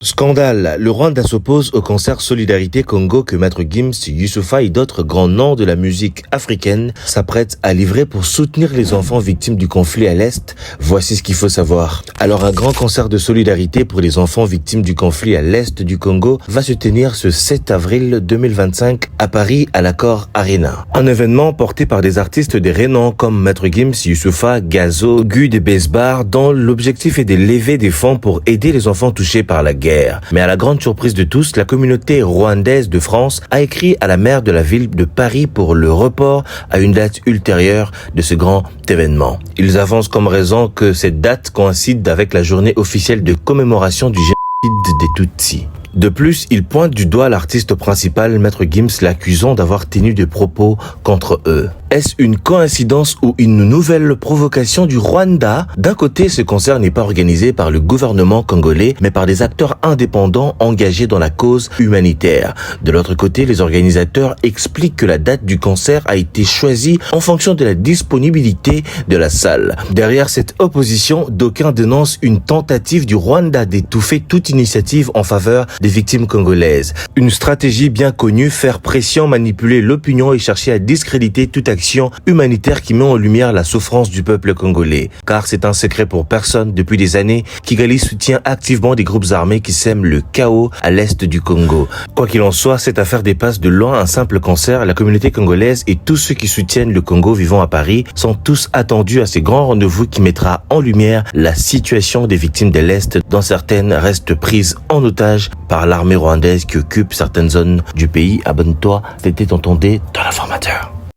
Scandale, le Rwanda s'oppose au concert Solidarité Congo que Maître Gims, Youssoupha et d'autres grands noms de la musique africaine s'apprêtent à livrer pour soutenir les enfants victimes du conflit à l'Est. Voici ce qu'il faut savoir. Alors un grand concert de solidarité pour les enfants victimes du conflit à l'Est du Congo va se tenir ce 7 avril 2025 à Paris à l'Accor Arena. Un événement porté par des artistes des renom comme Maître Gims, Youssoupha, Gazo, Guy de Besbar dont l'objectif est de lever des fonds pour aider les enfants touchés par la guerre. Mais à la grande surprise de tous, la communauté rwandaise de France a écrit à la maire de la ville de Paris pour le report à une date ultérieure de ce grand événement. Ils avancent comme raison que cette date coïncide avec la journée officielle de commémoration du génocide des Tutsis. De plus, il pointe du doigt l'artiste principal, Maître Gims, l'accusant d'avoir tenu des propos contre eux. Est-ce une coïncidence ou une nouvelle provocation du Rwanda? D'un côté, ce concert n'est pas organisé par le gouvernement congolais, mais par des acteurs indépendants engagés dans la cause humanitaire. De l'autre côté, les organisateurs expliquent que la date du concert a été choisie en fonction de la disponibilité de la salle. Derrière cette opposition, d'aucuns dénoncent une tentative du Rwanda d'étouffer toute initiative en faveur des victimes congolaises. Une stratégie bien connue, faire pression, manipuler l'opinion et chercher à discréditer toute action humanitaire qui met en lumière la souffrance du peuple congolais. Car c'est un secret pour personne, depuis des années, Kigali soutient activement des groupes armés qui sèment le chaos à l'est du Congo. Quoi qu'il en soit, cette affaire dépasse de loin un simple concert. La communauté congolaise et tous ceux qui soutiennent le Congo vivant à Paris sont tous attendus à ces grands rendez-vous qui mettra en lumière la situation des victimes de l'Est, dont certaines restent prises en otage par l'armée rwandaise qui occupe certaines zones du pays. Abonne-toi, c'était ton Tondé dans l'informateur.